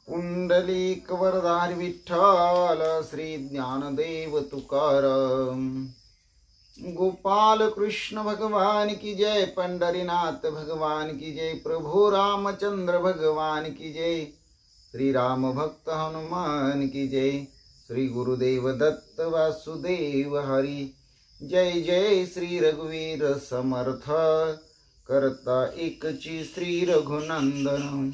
पुंडलिक वरदारी विठ्ठल श्री ज्ञानदेव तुकाराम। गोपाल कृष्ण भगवान की जय, पंढरीनाथ भगवान की जय, प्रभु रामचंद्र भगवान की जय, श्री राम भक्त हनुमान की जय, श्री गुरुदेव दत्त वासुदेव हरि। जय जय श्री रघुवीर समर्थ, करता एकची श्री रघुनंदन।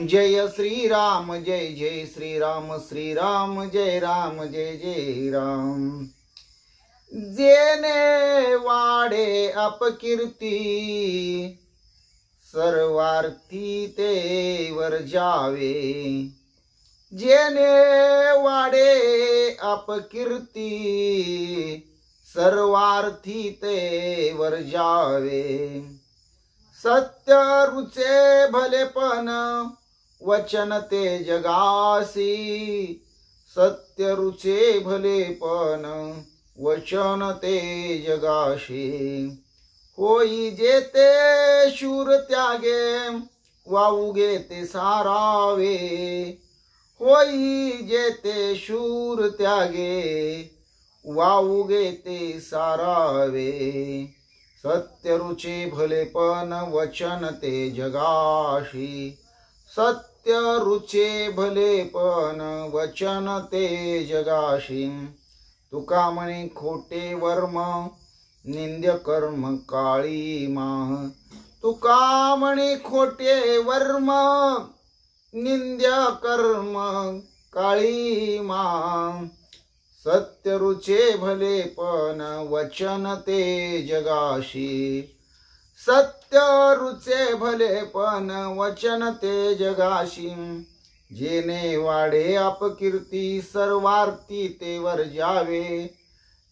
जय श्री राम जय जय श्री राम जय राम जय जय राम। जेने वाडे अपकीर्ती, सर्वार्थी ते वर जावे। जेने वाडे अपकीर्ती, सर्वार्थी ते वर जावे। सत्य रुचे भलेपण, वचन ते जगासी। सत्य रुचे भलेपण, वचन ते जगाशी। होई जेते शूर त्यागे, वाऊगे ते सारावे। होई जेते शूर त्यागे, वाऊगे ते सारावे। सत्य रुचे भलेपण, वचन ते जगाशी। सत्य रुचे भलेपण, वचन ते जगाशी। तुका म्हणे खोटे वर्म, निंद्य कर्म काळी माह। तुका म्हणे खोटे वर्म, निंद्य कर्म काळी माह। सत्य रुचे भलेपण, वचन ते जगाशी। सत्य रुचे भलेपण, वचन ते जगाशी। जेने वाढे अपकीर्ती, सर्वार्थी ते वर जावे।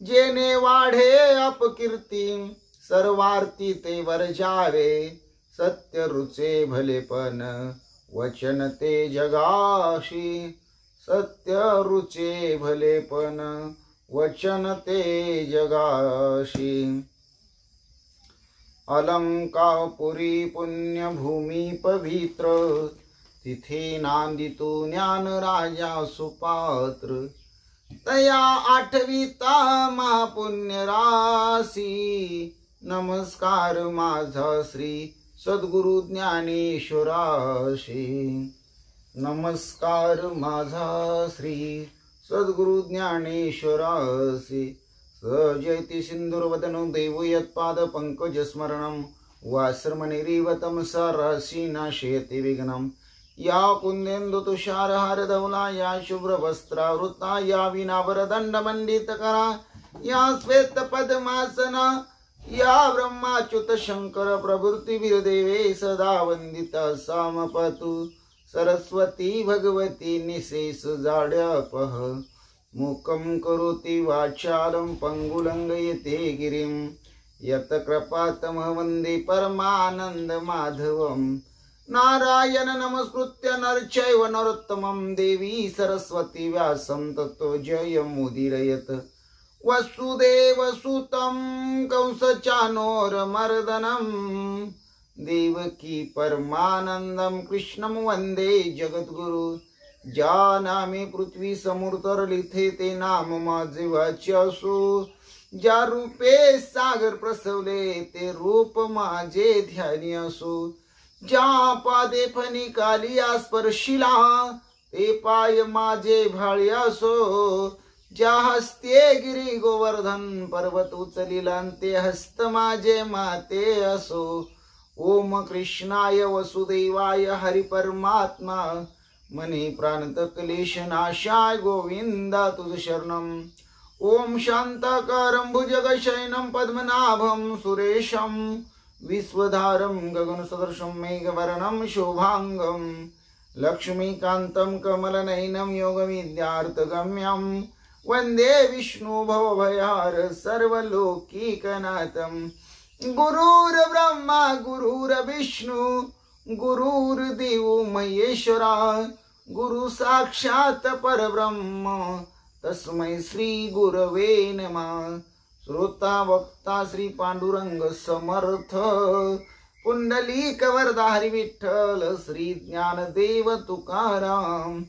जेने वाढे अपकीर्ती, सर्वार्थी ते वर जावे। सत्य रुचे भलेपण, वचन ते जगाशी। सत्य रुचे भलेपण, वचन ते जगाशी। अलंकापुरी पुण्यभूमी पवित्र, तिथे नांदितो ज्ञान राजा सुपात्र। तया आठविता महापुण्य राशी, नमस्कार माझा श्री सद्गुरु ज्ञानेश्वराशी। नमस्कार माझा श्री सद्गुरु ज्ञानेश्वरासी। सजयति सिंधुर्वदनं देव यत्पाद पंकज स्मरणं, वासर्मनिरीवतं सरसी नाशयति विघ्नं। या कुंदेन्दु तुषारहार धवला, या शुभ्रवस्त्रावृता, या वीणावरदण्डमण्डितकरा, या श्वेत पद्मासना, या ब्रह्माच्युत शंकर प्रभृति वीरदेवे सदा वंदिता सामपतु। सरस्वती भगवती निशेष जाड्यापह, मूकं करोति वाचालं पंगुलंघयते गिरिं। यत् कृपातमः वन्दे परमानंद माधवं। नारायण नमस्कृत्य नरचैव नरोत्तमं, देवी सरस्वती व्यासं ततो जयमुदीरयेत्। वसुदेवसुतं कंसचाणूरमर्दनं, देवकी परमानंदं कृष्णं वंदे जगद्गुरु। ज्या नामे पृथ्वी समुद्रलिथे, ते नाम माझे वाच्यासु। ज्या रूपे सागर प्रसवले, ते रूप माझे ध्यानियासु। ज्या पादे फणी कालिया स्पर्शिला, ते पाय माझे भाळ्यासो। ज्या हस्ते गिरी गोवर्धन पर्वत उचलिला, ते हस्त माझे माते असो। ओम कृष्णाय वसुदेवाय हरि परमात्मा, मनी प्राणत क्लेश नाशाय गोविंदा तुझ शरणम। ओम शांताकारं भुजगशयनं पद्मनाभं सुरेशं, विश्वधारं गगनसदृशं मेघवर्णं शोभांगं। लक्ष्मीकान्तं कमलनयनं योगविद्यार्थगम्यं, वन्दे विष्णु भवभयहार सर्वलोकीकनाथं। गुरुर्ब्रह्मा गुरुर्विष्णु, गुरुर्देवो महेश्वरा, गुरु साक्षात परब्रह्म, तस्मै श्री गुरवे नमः। श्रोता वक्ता श्री पांडुरंग समर्थ, पुंडलिक वरदा हरी विठ्ठल श्री ज्ञानदेव तुकाराम।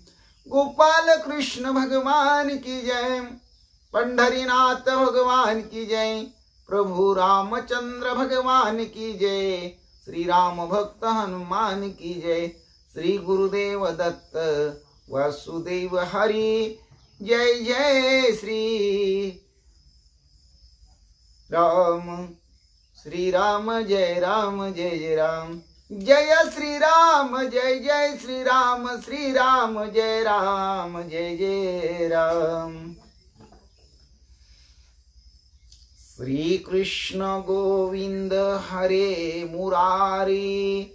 गोपाल कृष्ण भगवान की जय, पंढरीनाथ भगवान की जय, प्रभु रामचंद्र भगवान की जय, श्री राम भक्त हनुमान की जय, श्री गुरुदेव दत्त वासुदेव हरि जय जय श्री राम। श्री राम जय राम जय जय राम, जय श्री राम जय जय श्री राम, श्री राम जय राम जय जय राम। श्री कृष्ण गोविंद हरे मुरारी,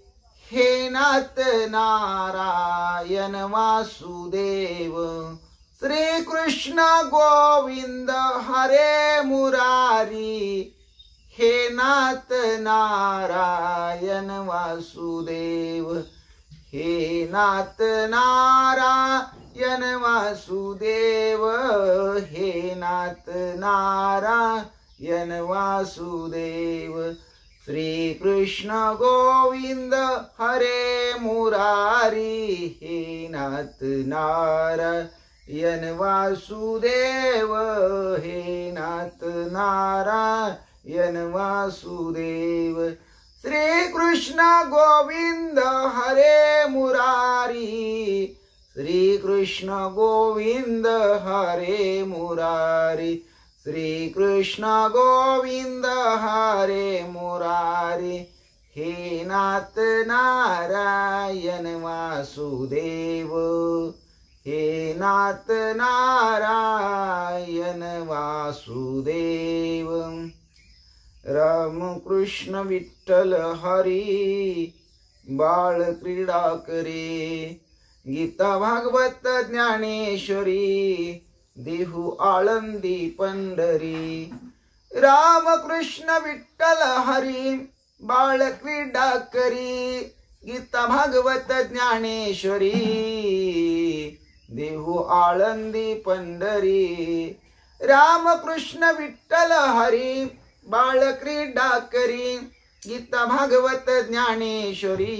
हे नाथ नारायण वासुदेव। श्री कृष्ण गोविंद हरे मुरारी, हे नाथ नारायण वासुदेव, हे नाथ नारायण वासुदेव, हे नाथ नारायण वासुदेव। श्री कृष्ण गोविंद हरे मुरारी, हे नाथ नारायण वासुदेव, हे नाथ नारायण वासुदेव। श्री कृष्ण गोविंद हरे मुरारी, श्री कृष्ण गोविंद हरे मुरारी, श्री कृष्ण गोविंद हरे मुरारी, हे नाथ नारायण वासुदेव, हे नाथ नारायण वासुदेव। राम कृष्ण विठ्ठल हरी बाळ क्रीडा करे, गीता भागवत ज्ञानेश्वरी देहू आळंदी पंढरी। राम कृष्ण विठ्ठल हरी बाळ क्रीडा करी, गीता भागवत ज्ञानेश्वरी देहू आळंदी पंढरी। राम कृष्ण विठ्ठल हरी बाळ क्रीडा करी, गीता भागवत ज्ञानेश्वरी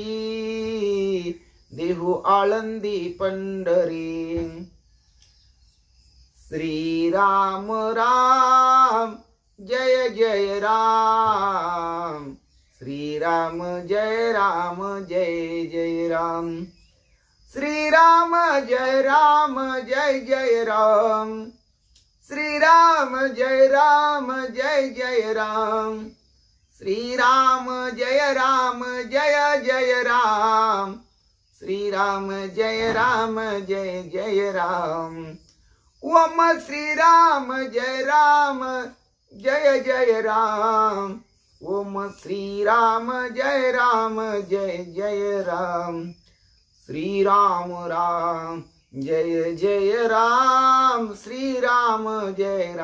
देहू आळंदी पंढरी। श्री राम राम जय जय राम, श्री राम जय जय राम, श्री राम जय जय राम, श्री राम जय जय राम, श्री राम जय जय राम, श्री राम जय जय राम। ओम श्री राम जय जय राम, ओम श्री राम जय जय राम, श्री राम राम जय जय राम, श्री राम जय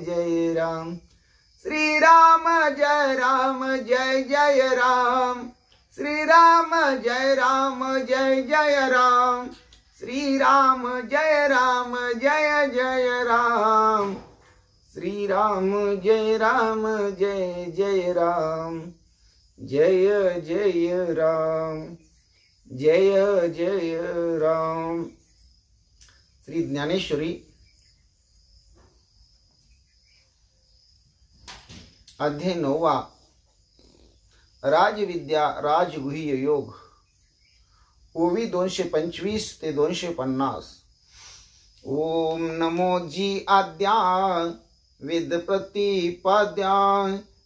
जय राम, श्री राम जय जय राम, श्री राम जय जय राम, श्री राम जय जय राम, श्री राम जय जय राम, जय जय राम, जय जय राम। श्री ज्ञानेश्वरी अध्याय 9 राजविद्या राजगुह्य योग, ओवी 225 ते 250। ओम नमो जी आद्या वेद प्रतिपाद्या,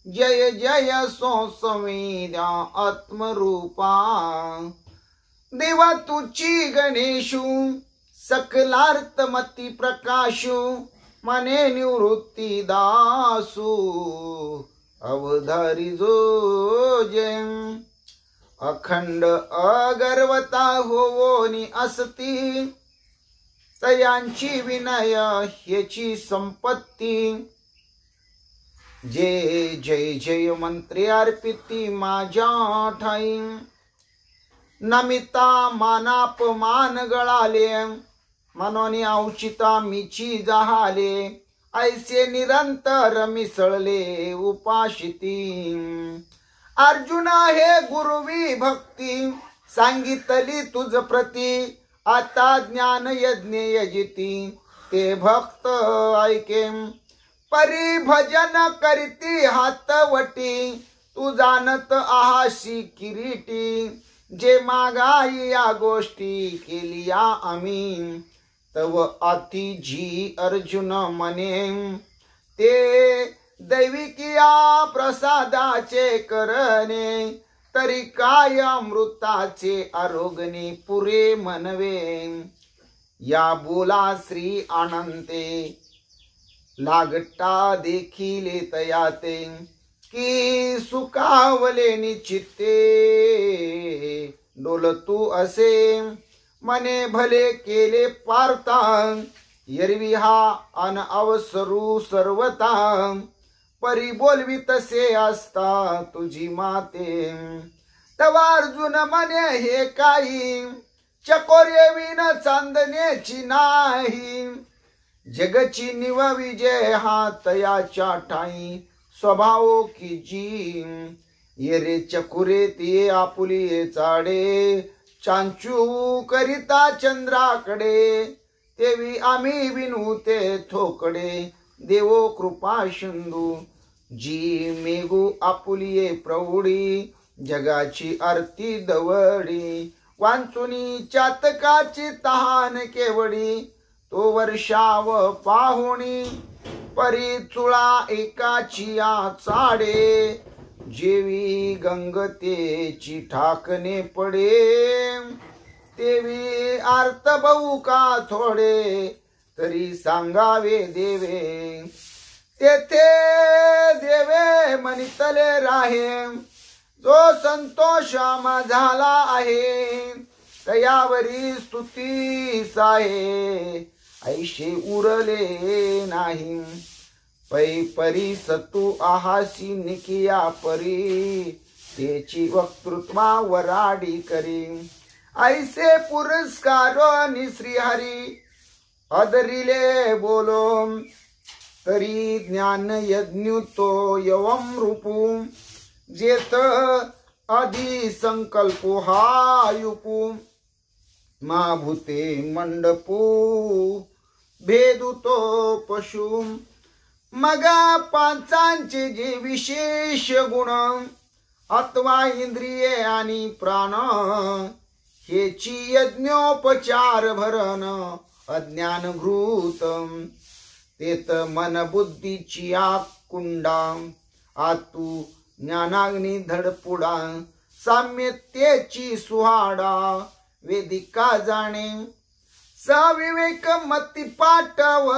जय जय संवेद्या आत्मरूपा। देवा तुची गणेशु सकलार्थमती प्रकाशु, मने निवृत्ती दासु अवधारी जो जय। अखंड अगर्वता होवोनी असती, तयांची विनय ह्याची संपत्ती। जय जय जय मंत्रे अर्पिती माझ्या ठाई, नमिता मानापमान गळाले, मनोनी औचिता मिची जहाले। ऐसे निरंतर मिसळले उपाशिती, अर्जुना हे गुरुवी भक्ती सांगितली तुझ प्रती. आता ज्ञान यज्ञ यजिती ते भक्त ऐके. परिभजन करीती हातवटी तू जाणत आहाशी किरीटी. जे मागाई या गोष्टी केलिया आम्ही तव अति जी अर्जुन मने. ते दैविकिया प्रसादाचे करणे तरी काय अमृताचे आरोगणे पुरे मनवे. या बोला श्री अनंते लागटा देखिले तयाते की सुखावले निचित्ते. डोलतू असे मने भले केले पार्था एरवी हा अन अवसरू सर्वता. परी बोलवी तसे असता तुझी माते. तवा अर्जुन मने हे काही चकोरे विन चांदण्याची नाही. जगची निव विजय हा तयाच्या ठाई स्वभाव की जी. ये रे चकुरे ते आपुली चाडे चांचू करिता चंद्राकडे. तेवी आम्ही विनू ते थोकडे देवो कृपा सिंधू. जी मेघू आपुलिये प्रौढी जगाची आरती दवडी. वांचुनी चातकाची तहान केवडी तो वर्षाव पाहुणी. परी चुळा एकाची चाडे जेवी गंगतेची ठाकणे पडे. तेवी आर्त बहु का थोडे तरी सांगावे देवे. तेथे देवे मनितले राहे जो संतोष झाला आहे. तयावरी स्तुतीस आहे ऐशे उरले नाही. पै परी सतू आहासी निकिया परी तेची वक्तृत्वा वराडी करी. ऐसे पुरस्कार श्रीहरी अदरिले बोलो तरी ज्ञान यज्ञुतो यवम रूपू. जेत आधी संकल्पो हायुपू महाभूते मंडपू भेदुतो पशु. मगा पांचांचे जे विशेष गुण अथवा इंद्रिये आणि प्राण हेची यज्ञोपचार भरण अज्ञान घृत. तेत मन बुद्धीची कुंडा आतू ज्ञानाग्नी धडपुडा. साम्यतेची सुहाडा वेदिका जाणे. सविवेक मती पाठव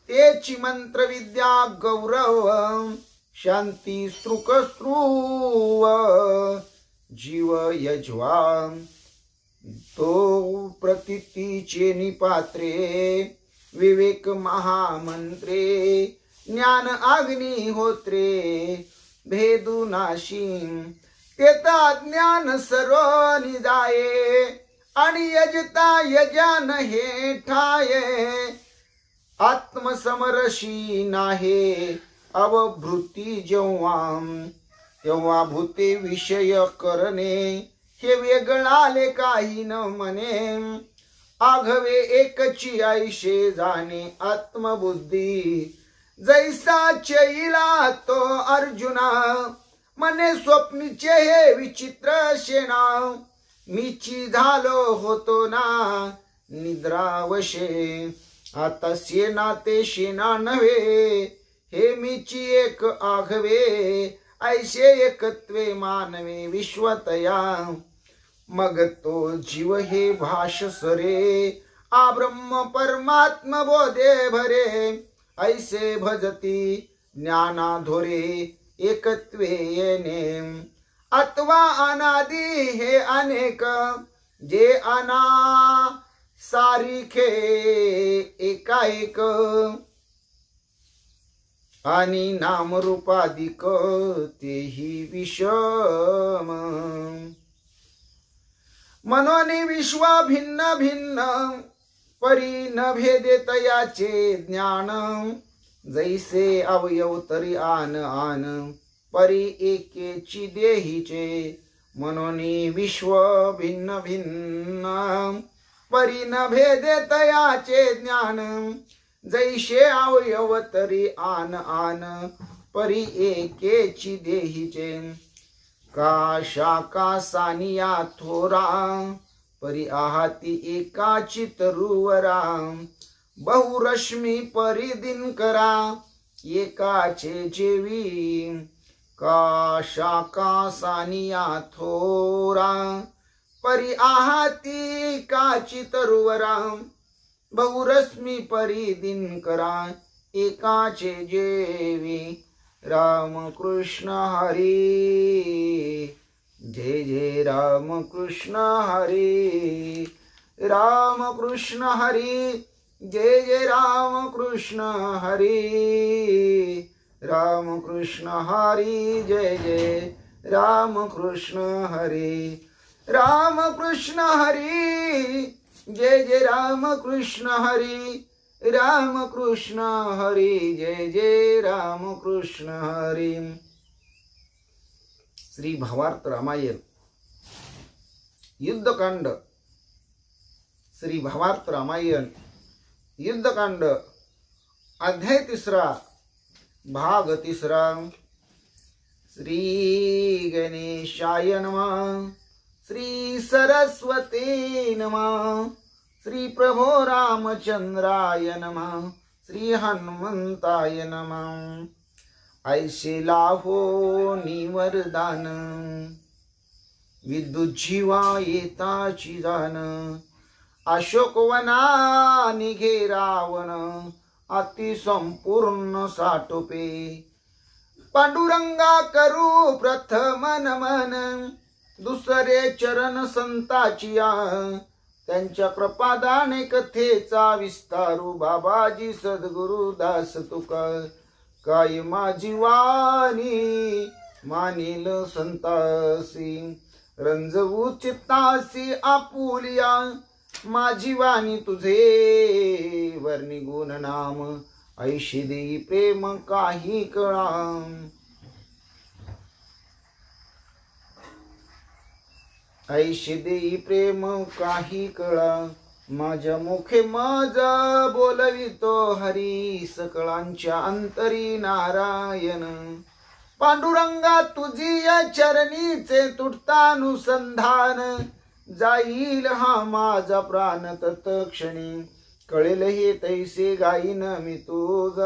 तेची मंत्र विद्या गौरव. शांती स्त्रुक स्त्रुव जीव यजवा. तो प्रतितीचे निपात्रे विवेक महामंत्रे. ज्ञान अग्नी होत्रे भेदू नाशी. तेता ज्ञान सर्व निजाये आणि यजता यजन हे ठाये. आत्मसमरशी नाहे अवभृती जेव्हा तेव्हा भूते विषय करणे. हे वेगळाले काही न मने आघवे एकची ऐशे जाणे आत्मबुद्धी. जैसा चैला तो अर्जुना मने स्वप्नीचे हे विचित्र शेना. मीची झालो होतो ना निद्रावशे. आता शेना ते शेना नव्हे हे मीची एक आघवे. ऐशे एकत्वे मानवे विश्वतया. मग तो जीव हे भाष सरे आ ब्रह्म परमात्म बोधे भरे. ऐसे भजती ज्ञानाधोरे एकत्वे येणे. अथवा अनादि हे अनेक जे अना सारिखे एकाएक. आणि नामरूपादिक तेही विषम. मनोनी विश्व भिन्न भिन्न परी न भेदे तयाचे ज्ञान. जैसे अवयव तरी आन आन परी एकेची देहीचे म्हणून विश्व भिन्न भिन्न परी न भेदे तयाचे ज्ञान जैसे अवयव तरी आन आन परी एकेची देहीचे काशा कासानिया थोरा परी आहाती एकाची तरुवरा बहुरश्मी परी दिनकरा एकाचे जेवी काशा कासानिया थोरा परी आहाती एकाची तरुवरा बहुरश्मी परी दिनकरा एकाचे जेवी राम कृष्ण हरी जय जय राम कृष्ण हरी राम कृष्ण हरी जय जय राम कृष्ण हरी राम कृष्ण हरी जय जय राम कृष्ण हरी राम कृष्ण हरी जय जय राम कृष्ण हरी राम कृष्ण हरी जय जय राम कृष्ण हरी। श्री भावार्थ रामायण युद्धकांड श्री भावार्थ रामायण युद्धकांड अध्याय 3 भाग 3। श्री गणेशाय नमः श्री सरस्वती नमः श्री प्रभो रामचंद्राय नमः श्री हनुमंताय नमः। ऐसे लाभो निवरदान विद्युत जीवा येताची जाण अशोकवना निघे रावण अति संपूर्ण साटोपे पांडुरंगा करू प्रथम नमन दुसरे चरण संताचिया त्यांच्या कृपादाने कथेचा विस्तारू बाबाजी सद्गुरु दास तुका काय माझी वाणी मानिल संतासी रंजवू चित्तासी आपुलिया माझी वाणी तुझे वर्णी गुण नाम ऐशी देई प्रेम काही कळा ऐशी देई प्रेम काही कळा माझ्या मुखे मज बोलवितो हरी सकळांच्या अंतरी नारायण पांडुरंगा तुझी या चरणीचे तुटतानुसंधान जाईल हा माझा प्राण तत्क्षणी कळेल हे तैसे गाईन मी तुझ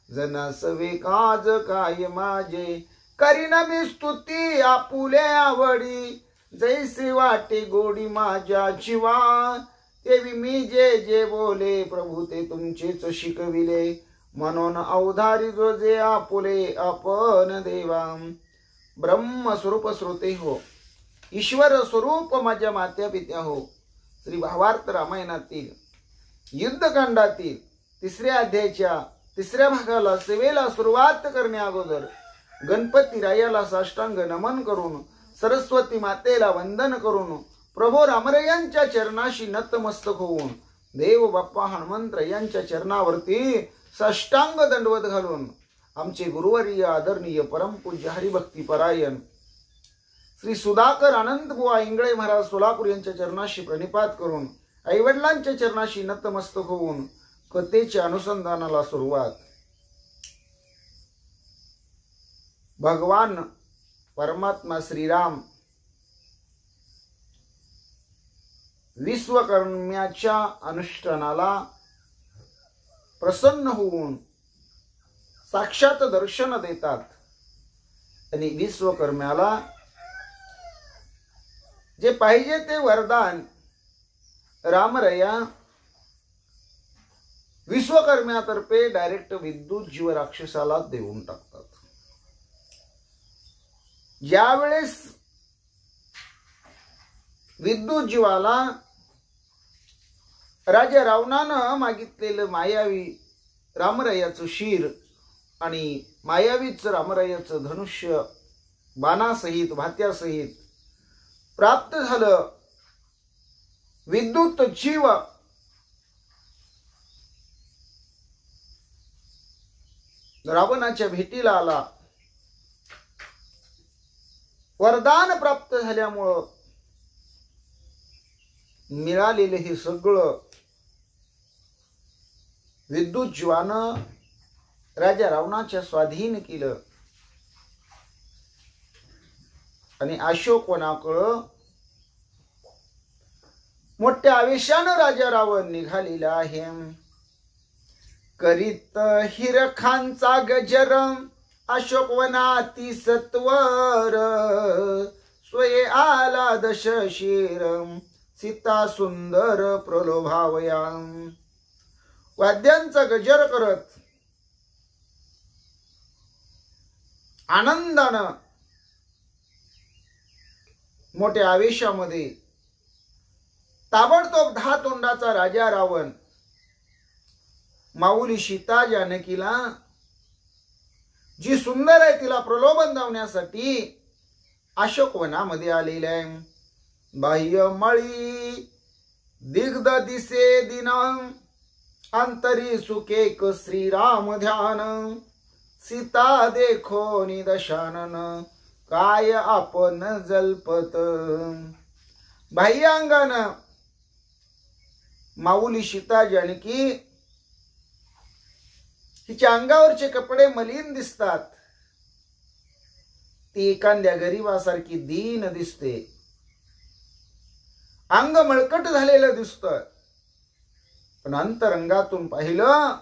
जनासवे काज काय माझे करीन मी स्तुती आपुले आवडी जैसे वाटे गोडी माझ्या जीवा तेवी मी जे जे बोले प्रभू ते तुमचेच शिकविले म्हणून अवधारी जो जे आपुले आपण देवा ब्रह्म स्वरूप श्रोते हो ईश्वर स्वरूप माझ्या मात्या पित्या हो। श्री भावार्थ रामायणातील युद्धकांडातील 3 अध्यायाच्या 3 भागाला सेवेला सुरुवात करण्या अगोदर गणपती रायाला साष्टांग नमन करून सरस्वती मातेला वंदन करून प्रभू रामरायांच्या चरणाशी नतमस्तक होऊन देव बाप्पा हनुमंत यांच्या चरणावरती साष्टांग दंडवत घालून आमचे गुरुवर्य आदरणीय परमपूज्य हरिभक्ती परायण श्री सुधाकर आनंद बुवा इंगळे महाराज सोलापूर यांच्या चरणाशी प्रणिपात करून आईवडिलांच्या चरणाशी नतमस्तक होऊन कथेच्या अनुसंधानाला सुरुवात। भगवान परमात्मा श्रीराम विश्वकर्म्याच्या अनुष्ठानाला प्रसन्न होऊन साक्षात दर्शन देतात आणि विश्वकर्म्याला जे पाहिजे ते वरदान रामरया विश्वकर्म्यातर्फे डायरेक्ट विद्युत जीव राक्षसाला देऊन टाकतात। ज्यावेळेस विद्युत जीवाला राजा रावणानं मागितलेलं मायावी रामरायाचं शिर आणि मायावीच रामरायाचं धनुष्य बाणासहित भात्यासहित प्राप्त झालं, विद्युत जीव रावणाच्या भेटीला आला वरदान प्राप्त झाल्यामुळं मिळालेले हे सगळं विद्युज्वानं राजा रावणाच्या स्वाधीन केलं आणि अशोकवनाकडं मोठ्या आवेशानं राजा रावण निघालेला आहे. करीत हिरखांचा गजर अशोकवनाती सत्वर, स्वये आला दशशीर सीता सुंदर प्रलोभावया. वाद्यांचा गजर करत आनंदानं मोठ्या आवेशामध्ये ताबडतोब 10 तोंडाचा राजा रावण माऊली सीता जानकीला जी सुंदर आहे तिला प्रलोभन लावण्यासाठी अशोकवनामध्ये आलेला आहे. बाह्य मळी दिग्ध दिसे दिन, अंतरी सुकेक श्रीराम ध्यान. सीता देखो निदशानन, काय आपण जल्पत. बाह्य अंगानं माऊली सीता जानकी हिच्या अंगावरचे कपडे मलिन दिसतात. ती एखाद्या गरीबासारखी दीन दिसते. अंग मळकट झालेलं दिसतं. पण अंतरंगातून पाहिलं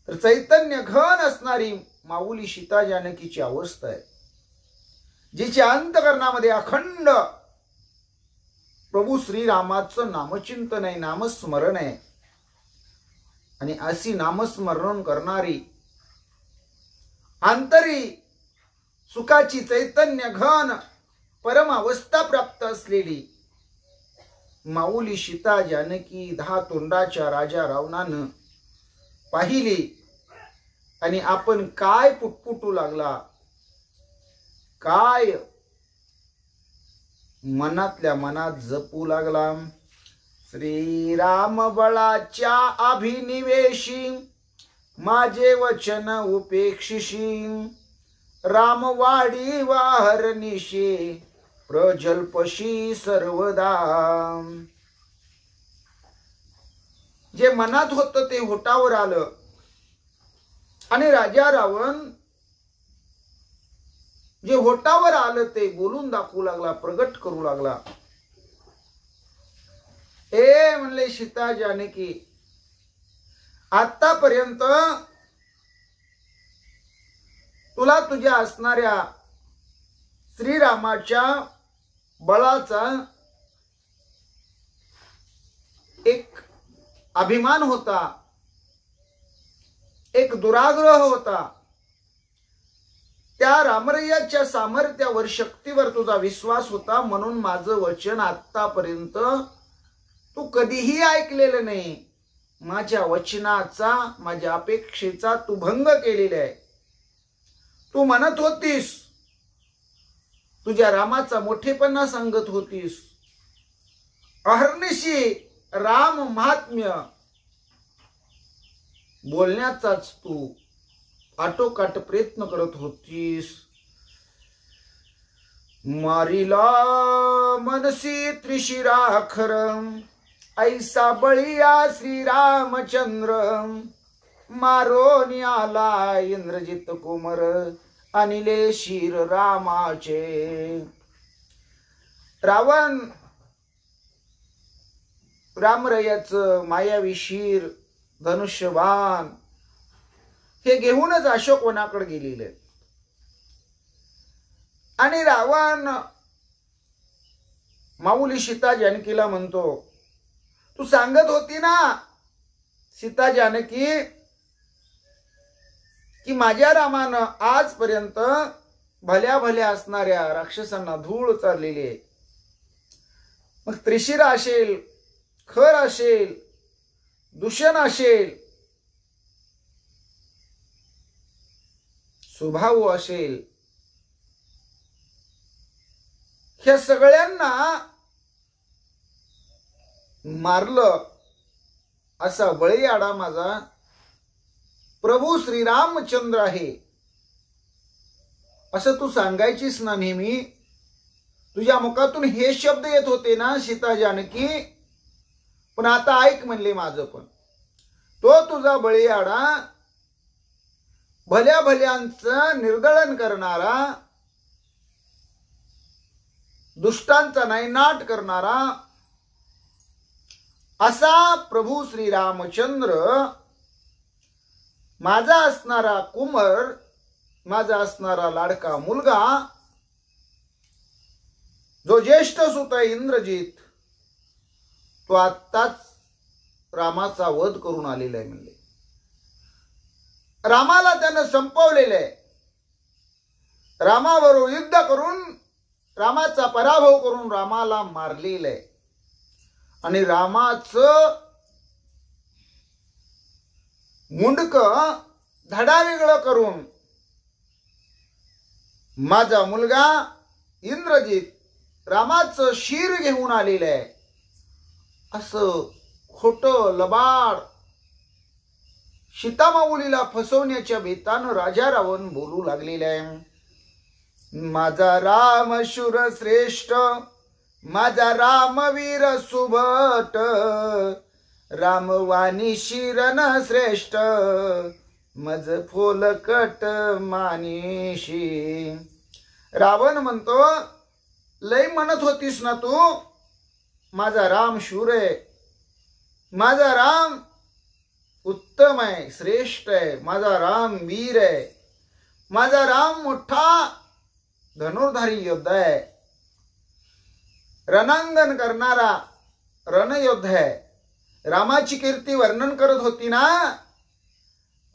तर चैतन्य घन असणारी माऊली सीता जानकीची अवस्था आहे, जिच्या अंतकरणामध्ये अखंड प्रभू श्रीरामाचं नामचिंतन आहे, नामस्मरण आहे. आणि अशी नामस्मरण करणारी अंतरी सुखाची चैतन्य घन परम अवस्था प्राप्त असलेली माऊली सीता जानकी 10 तोंडाच्या राजा रावणानं पाहिली आणि आपण काय पुटपुटू लागला, काय मनातल्या मनात जपू लागला. श्रीराम बळाच्या अभिनिवेशी माझे वचन उपेक्षिशी, रामवाडी वाहरनिशी प्रजल्पशी सर्वदा. जे मनात होतं ते होटावर आलं आणि राजा रावण जे होटावर आलं ते बोलून दाखवू लागला, प्रगट करू लागला. ए म्हणले सीता जानकी, आतापर्यंत तुला तुझ्या असणाऱ्या श्रीरामाच्या बळाचा एक अभिमान होता, एक दुराग्रह होता. त्या रामरयाच्या सामर्थ्यावर, शक्तीवर तुझा विश्वास होता. म्हणून माझं वचन आतापर्यंत तू कधीही ऐकलेलं नाही. माझ्या वचनाचा, माझ्या अपेक्षेचा तू भंग केलेला आहे. तू म्हणत होतीस, तुझ्या रामाचा मोठेपणा सांगत होतीस, अहर्निशी राम महात्म्य बोलण्याचाच तू आटोकाट प्रयत्न करत होतीस. मारिला मनसी त्रिशिराखर, ऐसा बळिया श्रीरामचंद्र. मारोनी आला इंद्रजित कुमर, अनिले शिर रामाचे. रावण रामरयाचं मायावी शिर, धनुष्यबाण हे घेऊनच अशोकवनाकडे गेलेले. आणि रावण माऊली सीता जानकीला म्हणतो, तू सांगत होती ना सीता जानकी की माझ्या रामानं आजपर्यंत भल्या भल्या असणाऱ्या राक्षसांना धूळ चाललेली आहे. मग त्रिशिरा असेल, खर असेल, दूषण असेल, स्वभाव असेल, ह्या सगळ्यांना मारलं असा बळीआडा माझा. प्रभू श्रीरामचंद्र आहे. असं तू सांगायचीस ना नेहमी. तुझ्या मुखातून हे शब्द येत होते ना सीता जानकी. पण आता ऐक म्हणले माझं पण. तो तुझा बळीयाडा भल्या भल्यांचं निर्दळन करणारा, दुष्टांचा नायनाट करणारा असा प्रभू श्रीरामचंद्र, माझा असणारा कुमार, माझा असणारा लाडका मुलगा, जो ज्येष्ठ सुत इंद्रजित, तो आत्ताच रामाचा वध करून आलेला आहे म्हणले. रामाला त्यानं संपवलेलं आहे. रामाबरोबर युद्ध करून रामाचा पराभव करून रामाला मारलेलं आहे. आणि रामाचं मुंडक धडावेगळं करून माझा मुलगा इंद्रजित रामाचं शिर घेऊन आलेलं आहे. असं खोटं लबाड सीतामाऊलीला फसवण्याच्या बेतानं राजा रावण बोलू लागलेला आहे. माझा राम शूर श्रेष्ठ, माझा रामवीर सुभट, रामवाणी शिरन श्रेष्ठ, मज फोलकट मानिशी. रावण म्हणतो, लय म्हणत होतीस ना तू माझा राम शूर आहे, माझा राम उत्तम आहे, श्रेष्ठ आहे, माझा राम वीर आहे, माझा राम मोठा धनुर्धारी योद्धा आहे, रणांगण करणारा रणयोद्धा आहे. रामाची कीर्ती वर्णन करत होती ना.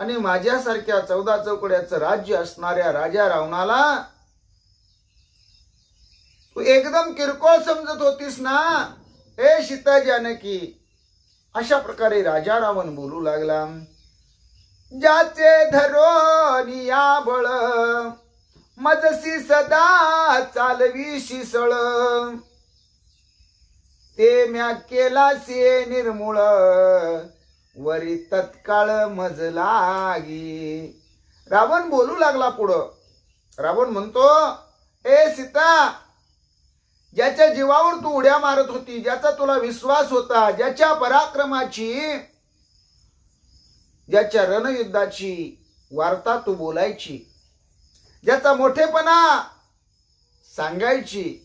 आणि माझ्यासारख्या 14 चौकड्याचं राज्य असणाऱ्या राजा रावणाला तू एकदम किरकोळ समजत होतीस ना. ए सीता जानकी, अशा प्रकारे राजा रावण बोलू लागला. ज्याचे धरोनिया बळ, मजसी सदा चालवी शिसळ, ते म्या केलासे निर्मूळ, वरी तत्काळ मज लागी. रावण बोलू लागला पुढं. रावण म्हणतो, ए सीता, ज्याच्या जीवावर तू उड्या मारत होती, ज्याचा तुला विश्वास होता, ज्याच्या पराक्रमाची, ज्याच्या रणयुद्धाची वार्ता तू बोलायची, ज्याचा मोठेपणा सांगायची,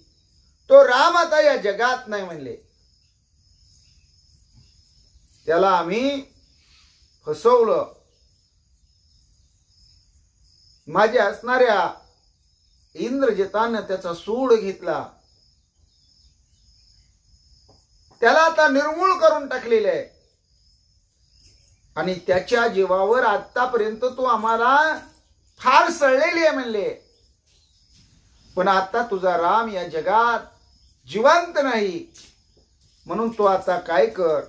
तो राम आता या जगात नाही म्हणले. त्याला आम्ही फसवलं. माझ्या असणाऱ्या इंद्रजितानं त्याचा सूड घेतला. त्याला आता निर्मूळ करून टाकलेले आहे. आणि त्याच्या जीवावर आतापर्यंत तो आम्हाला फार सळलेली आहे म्हणले. पण आता तुझा राम या जगात जिवंत नाही. म्हणून तो आता काय कर,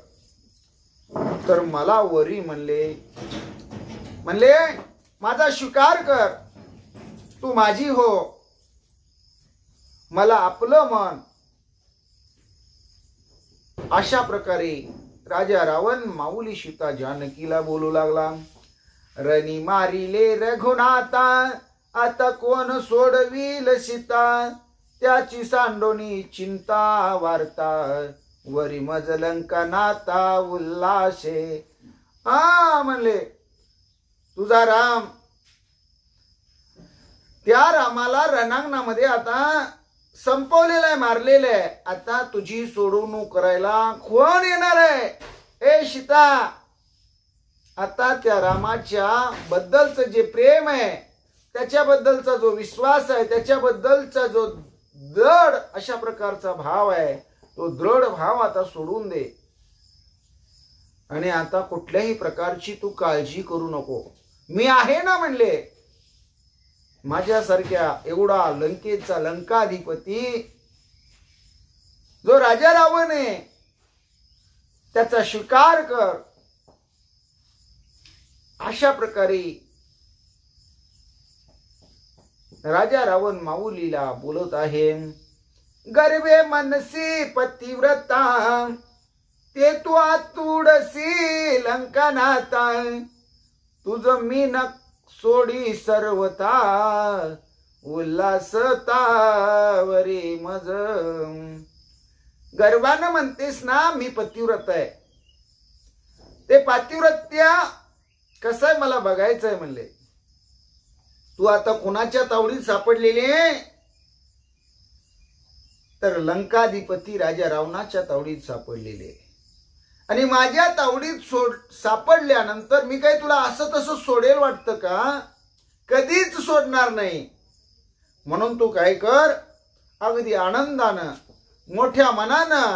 तर मला वरी म्हणले माझा स्वीकार कर, तू माझी हो, मला आपलं मन. अशा प्रकारे राजा रावण माऊली सीता जानकीला बोलू लागला. रणी मारिले रघुनाथा, आता कोण सोडविल सीता, त्याची सांडोनी चिंता वार्ता, वरी मज लंका नाता उल्लासे. म्हणले तुझा राम, त्या रामाला रणांगणामध्ये आता संपवलेलं आहे, मारलेलं आहे. आता तुझी सोडवणूक करायला कोण येणार आहे? ए सीता, आता त्या रामाच्या बद्दलचं जे प्रेम आहे, त्याच्याबद्दलचा जो विश्वास आहे, त्याच्याबद्दलचा जो दृढ अशा प्रकारचा भाव आहे, तो दृढ भाव आता सोडून दे. आणि आता कुठल्याही प्रकारची तू काळजी करू नको. मी आहे ना म्हणले. माझ्यासारख्या एवढा लंकेचा लंकाधिपती जो राजा रावण आहे, त्याचा स्वीकार कर. अशा प्रकारे राजा रावण माऊलीला बोलत आहे. गर्भे मनसी पतिव्रता, ते तू आतुडसी लंकानाथा, तुझ मी न सोडी सर्वता, उल्हासतावरी मज. गर्वानं म्हणतेस ना मी पतिव्रत आहे. ते पातिव्रत्य कसं आहे मला बघायचंय म्हणले. तू आता कुणाच्या तावडीत सापडलेली आहे? तर लंकाधिपती राजा रावणाच्या तावडीत सापडलेले. आणि माझ्या तावडीत सापडल्यानंतर मी काय तुला असं तसं सोडेल वाटतं का? कधीच सोडणार नाही. म्हणून तू काय कर, अगदी आनंदानं मोठ्या मनानं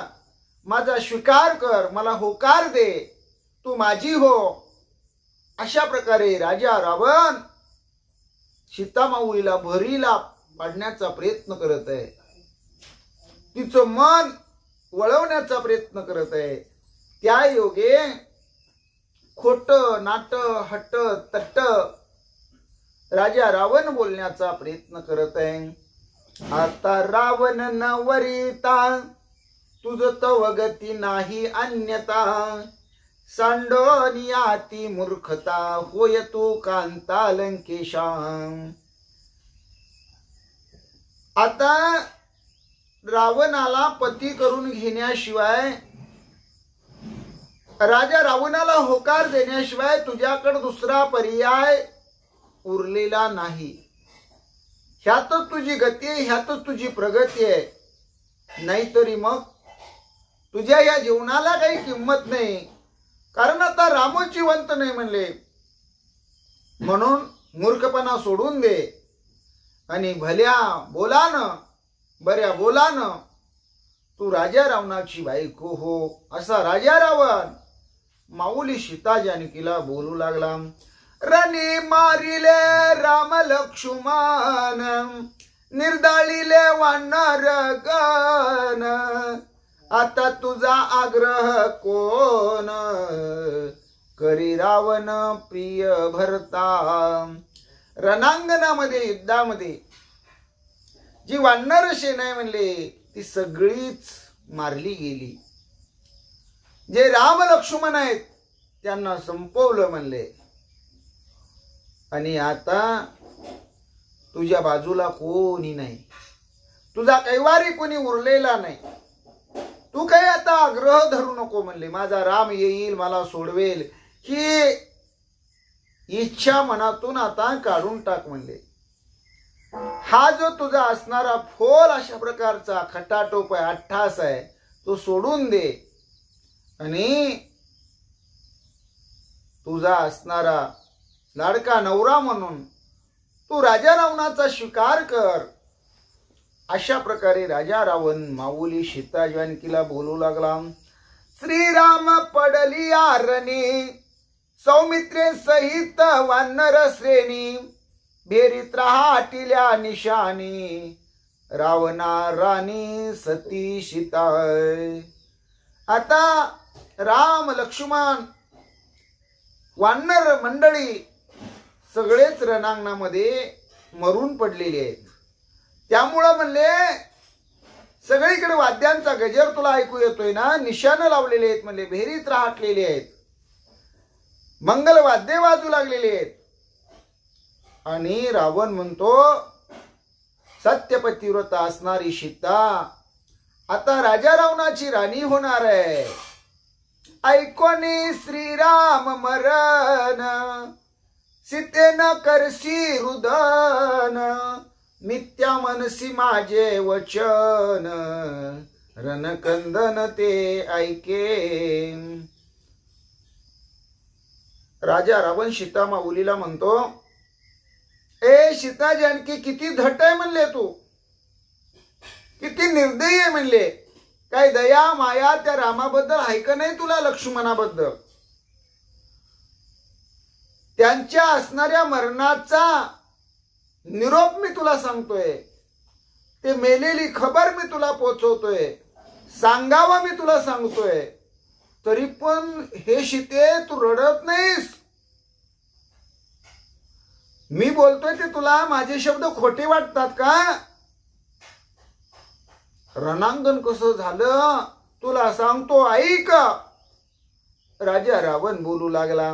माझा स्वीकार कर, मला होकार दे, तू माझी हो. अशा प्रकारे राजा रावण सीतामाऊलीला भरीला पाडण्याचा प्रयत्न करत आहे. तिचं मन वळवण्याचा प्रयत्न करत आहे. त्या योगे खोट नाट हट तट राजा रावण बोलण्याचा प्रयत्न करत आहे. आता रावण न वरिता तुझ तव गती नाही अन्यता. सांडोनियाती मूर्खता होय तू कांता लंकेशा. आता रावणाला पती करून घेण्याशिवाय, राजा रावणाला होकार देण्याशिवाय तुझ्याकडे दुसरा पर्याय उरलेला नाही. ह्यातच तुझी गती आहे, ह्यातच तुझी प्रगती आहे. नाहीतरी मग तुझ्या या जीवनाला काही किंमत नाही. कारण आता रामच जिवंत नाही म्हणले. म्हणून मूर्खपणा सोडून दे आणि भल्या बोलानं बऱ्या बोलानं तू राजा रावणाची बायको हो. असा राजा रावण माऊली सीता जानकीला बोलू लागला. रणी मारिले राम लक्ष्मण निर्दाळिले वानर गण. आता तुझा आग्रह कोण करी रावण प्रिय भरता. रणांगणामध्ये युद्धामध्ये जी वानर सेना आहे म्हणले ती सगळीच मारली गेली. जे राम लक्ष्मण आहेत त्यांना संपवलं म्हणले. आणि आता तुझ्या बाजूला कोणी नाही, तुझा कैवारी कोणी उरलेला नाही. तू काही आता आग्रह धरू नको म्हणले. माझा राम येईल मला सोडवेल ही इच्छा मनातून आता काढून टाक म्हणले. हा जो तुझा असणारा फोल अशा प्रकारचा खटाटोप आहे, अट्ठास आहे, तो सोडून दे आणि तुझा असणारा लाडका नवरा म्हणून तू राजा रावणाचा स्वीकार कर. अशा प्रकारे राजा रावण माऊली सीता जानकीला बोलू लागला. श्रीराम पडली आरणी सौमित्रे सहित वानर श्रेणी. भेरीत राहटिल्या निशानी रावणा राणी सती सीता. आता राम लक्ष्मण वानर मंडळी सगळेच रणांगणामध्ये मरून पडलेले आहेत. त्यामुळं म्हणले सगळीकडे वाद्यांचा गजर तुला ऐकू येतोय ना. निशाणं लावलेले आहेत म्हणले, भेरीत राहटलेले आहेत, मंगल वाद्ये वाजू लागलेले आहेत. आणि रावण म्हणतो सत्यपतिव्रता असणारी सीता आता राजा रावणाची राणी होणार आहे. ऐकोनी श्रीराम मरण सीतेन करसी रुदन. नित्या मनसी माझे वचन रणकंदन ते ऐके. राजा रावण सीता माऊलीला म्हणतो, ए सीता जानकी किती धट आहे म्हणले, तू किती निर्दयी आहे म्हणले. काय दया माया त्या रामाबद्दल आहे का नाही तुला, लक्ष्मणाबद्दल? त्यांच्या असणाऱ्या मरणाचा निरोप मी तुला सांगतोय, ते मेलेली खबर मी तुला पोचवतोय, सांगावा मी तुला सांगतोय. तरी पण हे सीते तू रडत नाहीस. मी बोलतोय ते तुला माझे शब्द खोटे वाटतात का? रणांगण कसं झालं तुला सांगतो, ऐक. राजा रावण बोलू लागला.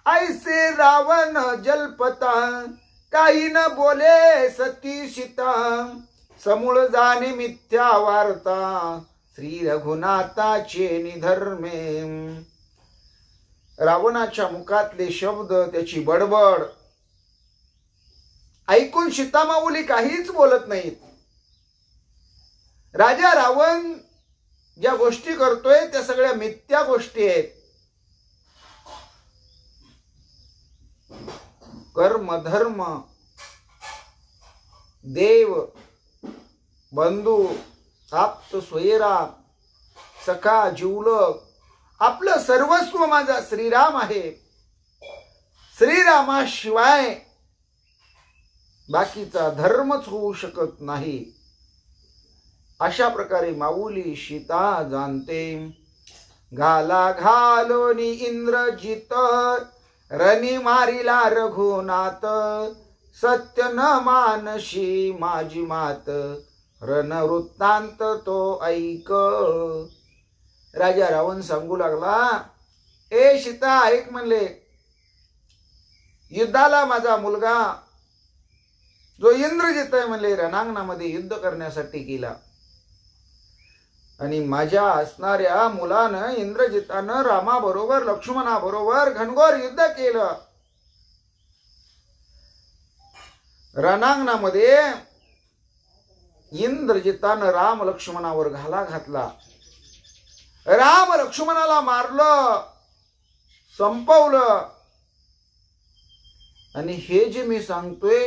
ऐसे रावण जल्पता काही न बोले सती सीता, समूळ जाणे मिथ्या वार्ता, श्री रघुनाथाचे निधर्मे. रावणाच्या मुखातले शब्द, त्याची बडबड ऐकून सीतामाऊली काहीच बोलत नाहीत. राजा रावण ज्या गोष्टी करतोय त्या सगळ्या मिथ्या गोष्टी आहेत. कर्म धर्म, देव, बंधू, आप्त, सोयरा, सखा, जिवलग, आपलं सर्वस्व माझा श्रीराम आहे. श्रीरामाशिवाय बाकीचा धर्मच होऊ शकत नाही. अशा प्रकारे माऊली सीता जाणते. घाला घालोनी इंद्रजित, रणी मारिला रघुनाथ, सत्य न मानशी माझी मात, रणवृत्तांत तो ऐक. राजा रावण सांगू लागला, ए सीता ऐक म्हणले, युद्धाला माझा मुलगा जो इंद्रजित आहे म्हणले रणांगणामध्ये युद्ध करण्यासाठी गेला. आणि माझ्या असणाऱ्या मुलानं इंद्रजितानं रामाबरोबर लक्ष्मणाबरोबर घनघोर युद्ध केलं. रणांगणामध्ये इंद्रजितानं राम लक्ष्मणावर घाला घातला. राम लक्ष्मणाला मारलं, संपवलं. आणि हे जे मी सांगतोय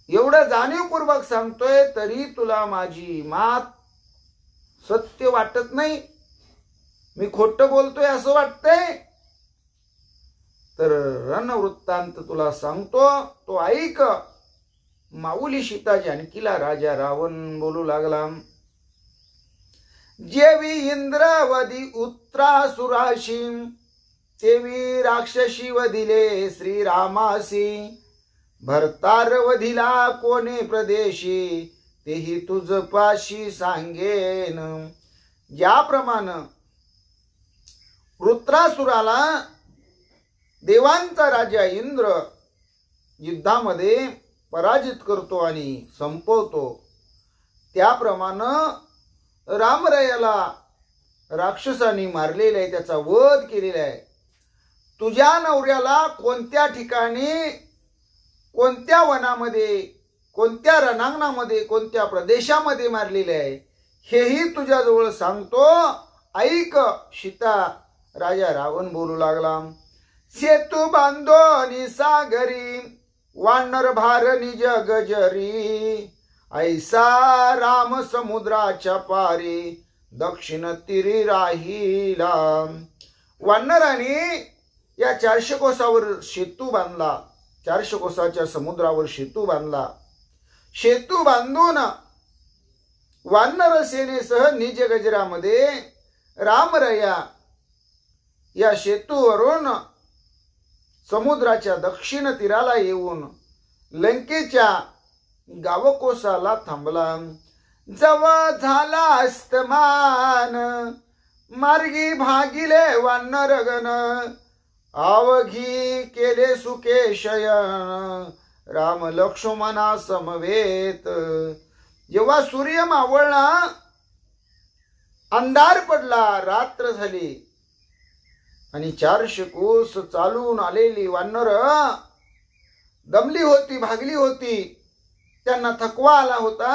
एवढं जाणीवपूर्वक सांगतोय तरी तुला माझी मात सत्य वाटत नाही, मी खोटं बोलतोय असं वाटतंय. तर रणवृत्तांत तुला सांगतो, तो ऐक. माऊली सीता जानकीला राजा रावण बोलू लागला. जेवी इंद्रवदी उत्तरासुराशी, तेवी राक्षसी वधिले श्रीरामासी, भरतार वधिला कोणे प्रदेशी, तेही तुझ पाशी सांगेन. ज्याप्रमाणे वृत्रासुराला देवांचा राजा इंद्र युद्धामध्ये पराजित करतो आणि संपवतो, त्याप्रमाणे रामरायाला राक्षसांनी मारलेला आहे, त्याचा वध केलेला आहे. तुझ्या नवऱ्याला कोणत्या ठिकाणी, कोणत्या वनामध्ये, कोणत्या रणांगणामध्ये, कोणत्या प्रदेशामध्ये मारलेले आहे हेही तुझ्याजवळ सांगतो, ऐक. सीता राजा रावण बोलू लागला. सेतू बांधो सागरी, वानर भार निज गजरी, ऐसा राम समुद्राच्या पारी, दक्षिण तीरी राहिला. वानराने या 400 कोसावर सेतू बांधला, 400 कोसाच्या समुद्रावर सेतू बांधला. सेतू बांधून वानर सेनेसह निज गजरामध्ये रामराया या सेतूवरून समुद्राच्या दक्षिण तीराला येऊन लंकेच्या गावकोसाला थांबला. जवळ झाला अस्तमान, मार्गी भागिले वानरगण, अवघी केले सुखे शयन, राम लक्ष्मणा समवेत. जेव्हा सूर्य मावळला, अंधार पडला, रात्र झाली आणि 400 कोस चालून आलेली वानर दमली होती, भागली होती, त्यांना थकवा आला होता.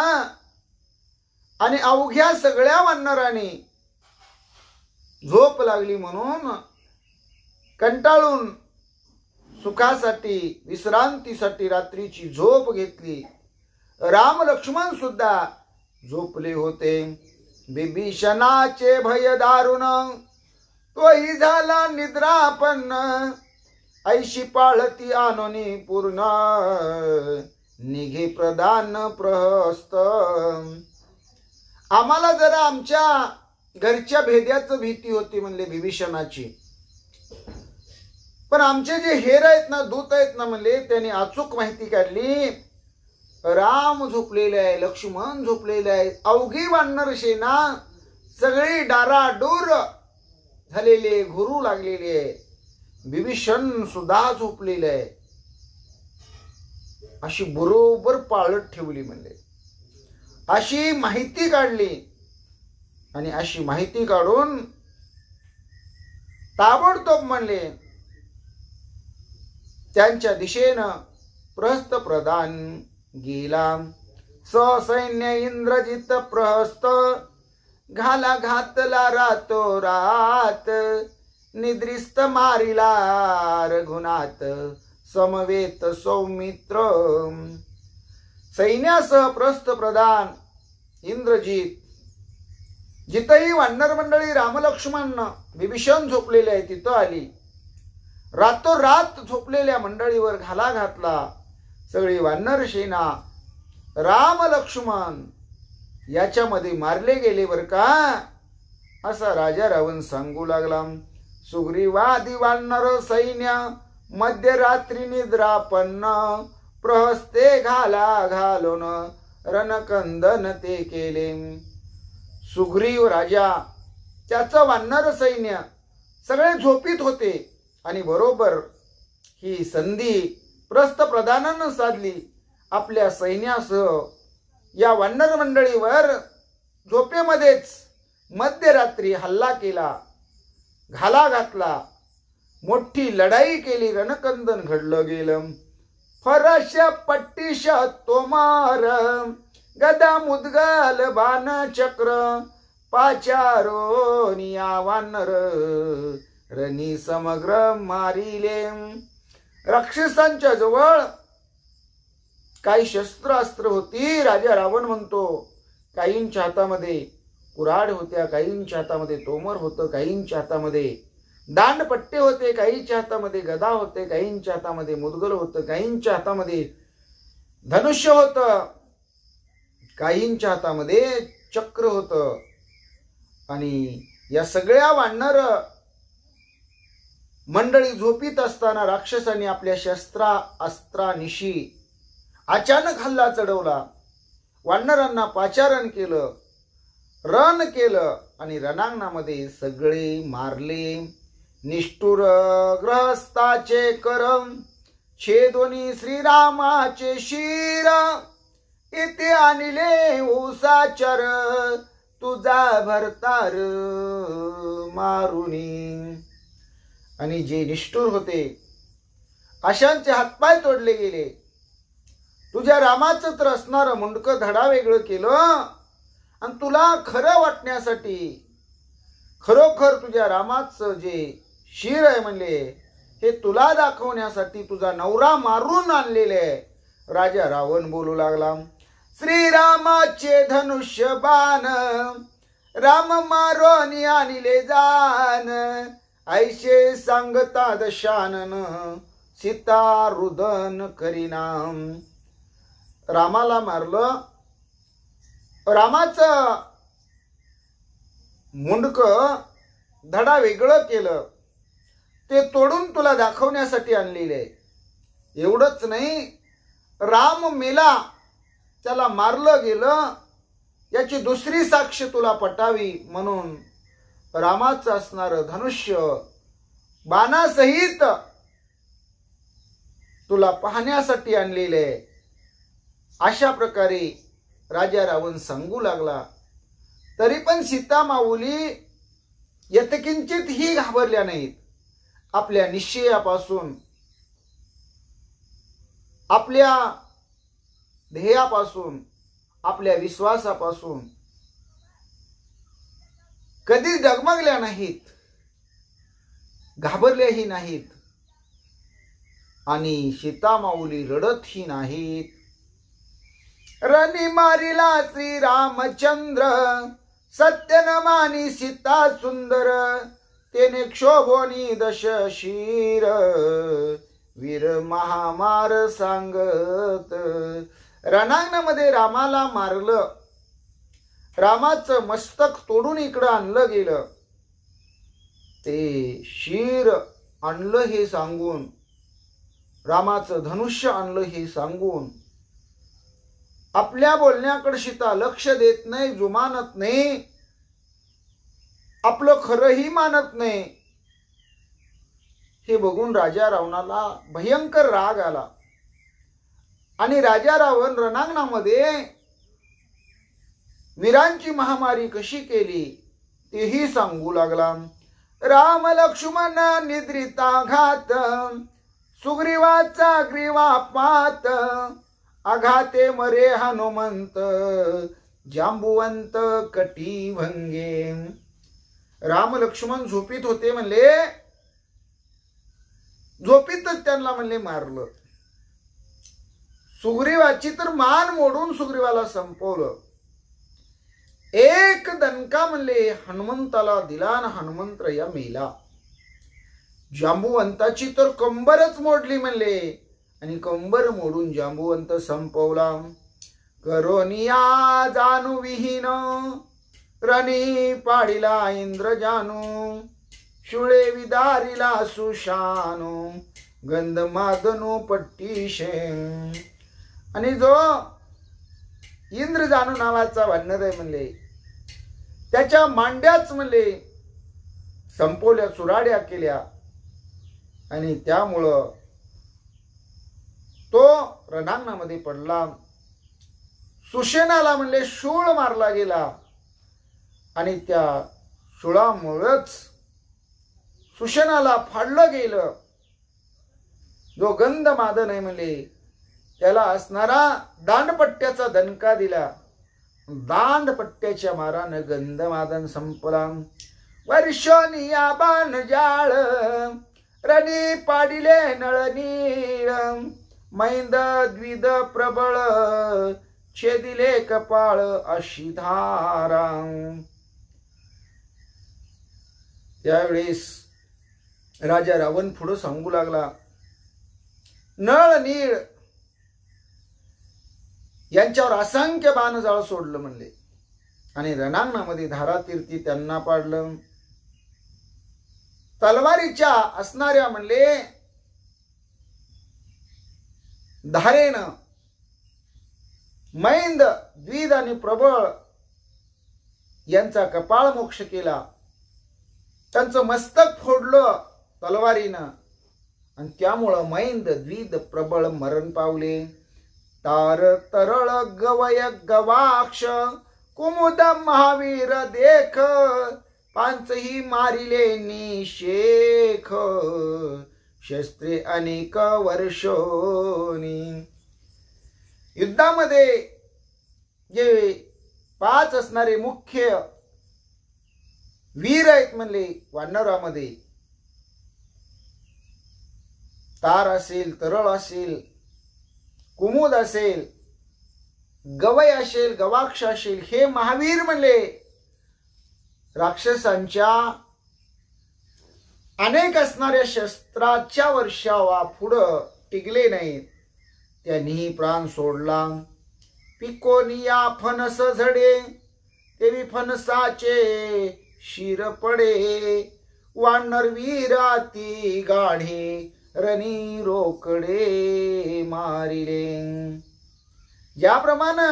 आणि अवघ्या सगळ्या वानरांनी झोप लागली म्हणून कंटाळून सुखासाठी, विश्रांतीसाठी रात्रीची झोप घेतली. राम लक्ष्मण सुद्धा झोपले होते. बिभीषणाचे भय दारुण, तोही झाला निद्रापन्न, ऐशी पाळती आणोनी पूर्ण, निघे प्रधान प्रहस्त. आम्हाला जरा आमच्या घरच्या भेद्याचं भीती होती म्हणले बिभीषणाची, पण आमचे जे हेर आहेत ना, दूत आहेत ना म्हणले, त्यांनी अचूक माहिती काढली. राम झोपलेले आहे, लक्ष्मण झोपलेले आहे, अवघी वानर सेना सगळी डाराडूर झालेले, घुरू लागलेले आहे. बिभीषण सुद्धा झोपलेले आहे. अशी बरोबर पाळत ठेवली म्हणले. अशी माहिती काढली आणि अशी माहिती काढून ताबडतोब म्हणले त्यांच्या दिशेनं प्रहस्त प्रधान गेला. ससैन्य इंद्रजित प्रहस्त घाला घातला रातो रात. निद्रिस्त मारिला रघुनाथ समवेत सौमित्र. सैन्यासह प्रहस्त प्रधान इंद्रजित जिथंही वानर मंडळी रामलक्ष्मण विभीषण झोपलेले आहे तिथं आली. रातोरात झोपलेल्या मंडळीवर घाला घातला. सगळी वानर सेना राम लक्ष्मण याच्यामध्ये मारले गेले बर का, असा राजा रावण सांगू लागला. सुग्रीवादी वानर सैन्य मध्यरात्री निद्रापन्न. प्रहस्ते घाला घालून रणकंदन ते केले. सुग्रीव राजा त्याचं वानर सैन्य सगळे झोपीत होते आणि बरोबर ही संधी प्रस्थ प्रधानानं साधली. आपल्या सैन्यासह या वानर मंडळीवर झोपेमध्येच मध्यरात्री हल्ला केला, घाला घातला, मोठी लढाई केली. रणकंदन घडलं गेलं. फरश पट्टीश तोमार गदा मुदगल बाण चक्र. पाचारो निया वानर रणी समग्र मारिले. राक्षसांच्या जवळ काही शस्त्रास्त्र होती. राजा रावण म्हणतो काहींच्या हातामध्ये कुऱ्हाड होत्या, काहींच्या हातामध्ये तोमर होतं, काहींच्या हातामध्ये दांडपट्टे होते, काहींच्या हातामध्ये गदा होते, काहींच्या हातामध्ये मुदगल होतं, काहींच्या हातामध्ये धनुष्य होतं, काहींच्या हातामध्ये चक्र होतं. आणि या सगळ्या वानर मंडळी झोपीत असताना राक्षसांनी आपल्या अस्त्रानिशी अचानक हल्ला चढवला. वानरांना पाचारण केलं, रण केलं आणि रणांगणामध्ये सगळे मारले. निष्ठुर ग्रहस्थाचे करम छेदोनी श्रीरामाचे शिर. इथे आणले उसाचर तुझा भरतार मारुनी. आणि जे निष्ठुर होते अशांचे हातपाय तोडले गेले. तुझ्या रामाचं तर असणारं मुंडकं धडा वेगळं केलं आणि तुला खरं वाटण्यासाठी खरोखर तुझ्या रामाचं जे शिर आहे म्हणले हे तुला दाखवण्यासाठी तुझा नवरा मारून आणलेले आहे. राजा रावण बोलू लागला. श्रीरामाचे धनुष्य बाण राम मारून आणले जान. ऐशे सांगता दशानन सीता रुदन करीनाम. रामाला मारलं, रामाचं मुंडकं धडा वेगळं केलं, ते तोडून तुला दाखवण्यासाठी आणलेले आहे. एवढंच नाही, राम मेला, त्याला मारलं गेलं याची दुसरी साक्ष तुला पटावी म्हणून रामाचं असणारं धनुष्य बाणासहित तुला पाहण्यासाठी आणलेले आहे. अशा प्रकारे राजा रावण सांगू लागला. तरी पण सीता माऊली यत्किंचित ही घाबरल्या नाहीत. आपल्या निश्चयापासून, आपल्या ध्येयापासून, आपल्या विश्वासापासून कधी डगमगल्या नाहीत, घाबरल्याही नाहीत आणि सीता माऊली रडतही नाहीत. रणी मारिला श्री रामचंद्र सत्य न मानी सीता सुंदर. तेने क्षोभोनी दश शीर वीर महामार सांगत. रणांगणामध्ये रामाला मारलं, रामाचं मस्तक तोडून इकडं आणलं गेलं, ते शीर आणलं हे सांगून, रामाचं धनुष्य आणलं हे सांगून आपल्या बोलण्याकडे सीता लक्ष देत नाही, जुमानत नाही, आपलं खरंही मानत नाही. हे बघून राजा रावणाला भयंकर राग आला आणि राजा रावण रणांगणामध्ये वीरांची महामारी कशी केली तेही सांगू लागला. राम लक्ष्मण निद्रिताघात, सुग्रीवाचा ग्रीवापात, आघाते मरे हनुमंत, जांबुवंत कटिभंगे. राम लक्ष्मण झोपीत होते म्हणले, झोपीतच त्यांना म्हणले मारलं. सुग्रीवाची तर मान मोडून सुग्रीवाला संपवलं. एक दणका म्हणले हनुमंताला दिला आणि हनुमंतराया मेला. जांबुवंताची तर कंबरच मोडली म्हणले आणि कंबर मोडून जांबुवंत संपवला. करोनिया जाणू विहीन, रणी पाडिला इंद्रजानू, शुळे विदारिला सुशानू, गंध मादनो पट्टीशे. आणि जो इंद्रजानू नावाचा वानर आहे म्हणले, त्याच्या मांड्याच म्हणले संपवल्या, चुराड्या केल्या आणि त्यामुळं तो रणांगणामध्ये पडला. सुषेणाला म्हणले शूळ मारला गेला आणि त्या शूळामुळेच सुषेणाला फाडलं गेलं. जो गंधमादन आहे म्हणले त्याला असणारा दांडपट्ट्याचा दणका दिला. दांडपट्ट्याच्या मारानं गंधमादन संपला. वर्षोनिया बाण जाळ, रणी पाडिले नळनीळ, मैंद द्विद प्रबळ, छेदिले कपाळ अशी धारा. त्यावेळेस राजा रावण पुढे सांगू लागला, नळ नीळ यांच्यावर असंख्य बाणजाळ सोडलं म्हणले आणि रणांगणामध्ये धारातीर्थी त्यांना पाडलं. तलवारीच्या असणाऱ्या म्हणले धारेनं मैंद द्विद आणि प्रबळ यांचा कपाळ मोक्ष केला. त्यांचं मस्तक फोडलं तलवारीनं आणि त्यामुळं मैंद द्विद प्रबळ मरण पावले. तार तरळ गवय गवाक्ष, कुमुद महावीर देख, पांचही मारिले निशेख, शस्त्रे अनेक वर्षोनी. युद्धामध्ये जे 5 असणारे मुख्य वीर आहेत म्हणले वानरामध्ये, तार असेल, तरळ असेल, कुमुद असेल, गवय असेल, गवाक्ष असेल, हे महावीर म्हणले राक्षसांच्या अनेक असणाऱ्या शस्त्राच्या वर्षावा पुढं टिकले नाहीत. त्यांनी प्राण सोडला. पिकोनिया फणस झडे, तेवी फणसाचे शिर पडे, वानर वीराती गाढे, रणी रोकडे मारिले. ज्याप्रमाणे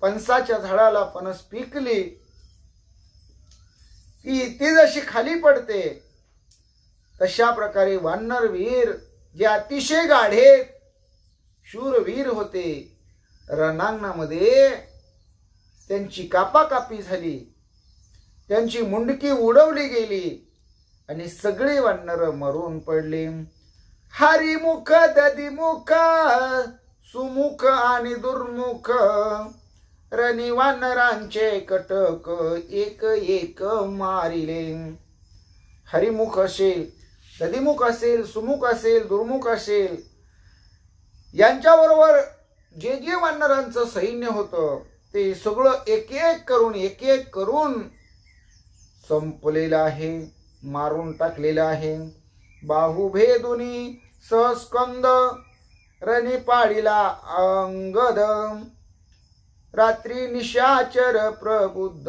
फणसाच्या झाडाला फणस पिकली की ती जशी खाली पडते, तशा प्रकारे वानर वीर जे अतिशय गाढे शूरवीर होते, रणांगणामध्ये त्यांची कापाकापी झाली, त्यांची मुंडकी उडवली गेली आणि सगळे वानर मरून पडले. हरिमुख दधिमुख, सुमुख आणि दुर्मुख, रणी वानरांचे कटक एक एक मारिले. हरिमुख असेल, दधिमुख असेल, सुमुख असेल, दुर्मुख असेल, यांच्याबरोबर जे जे वानरांचं सैन्य होतं ते सगळं एक एक करून संपलेलं आहे, मारून टाकलेलं आहे. बाहुभेदुनी सहस्कंद, रणी पाडिला अंगद, रात्री निशाचर प्रबुद्ध,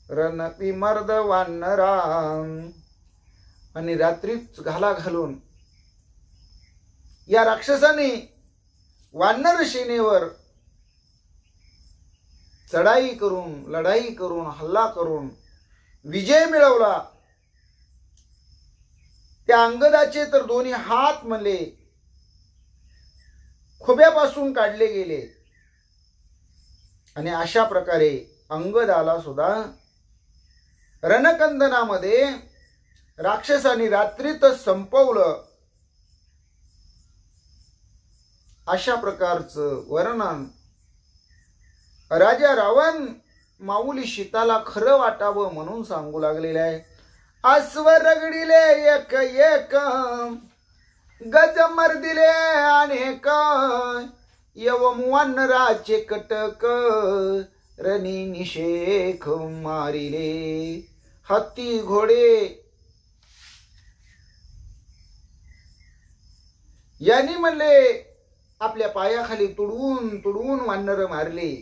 रणपिमर्द वानरा. आणि रात्रीच घाला घालून या राक्षसाने वानर सेनेवर चढाई करून, लढाई करून, हल्ला करून विजय मिळवला. त्या अंगदाचे तर दोन्ही हात म्हणले खुब्यापासून काढले गेले आणि अशा प्रकारे अंगदाला सुद्धा रणकंदनामध्ये राक्षसांनी रात्रीतच संपवलं. अशा प्रकारचं वर्णन राजा रावण माऊली सीताला खरं वाटावं म्हणून सांगू लागलेले आहे. अस्व रगडिले एक एक, गज मर्दिले अनेक, यवम वानराचे कटक, रणी निषेख मारिले. हत्ती घोडे यांनी म्हणले आपल्या पायाखाली तुडवून तुडवून वानर मारले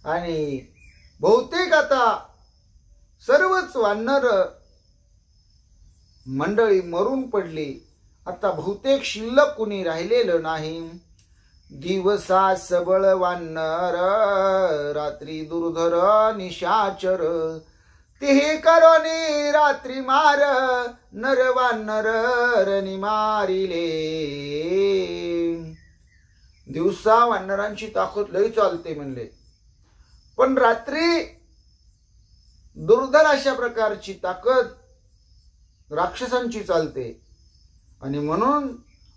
आणि बहुतेक आता सर्वच वानर मंडळी मरून पडली. आता बहुतेक शिल्लक कुणी राहिलेलं नाही. दिवसा सबळ वानर, रात्री दुर्धर निशाचर, तिही करोनी रात्री मार, नर वानर रणी मारिले. दिवसा वानरांची ताकद लई चालते म्हणले, पण रात्री दुर्धर अशा प्रकारची ताकद राक्षसांची चालते. आणि म्हणून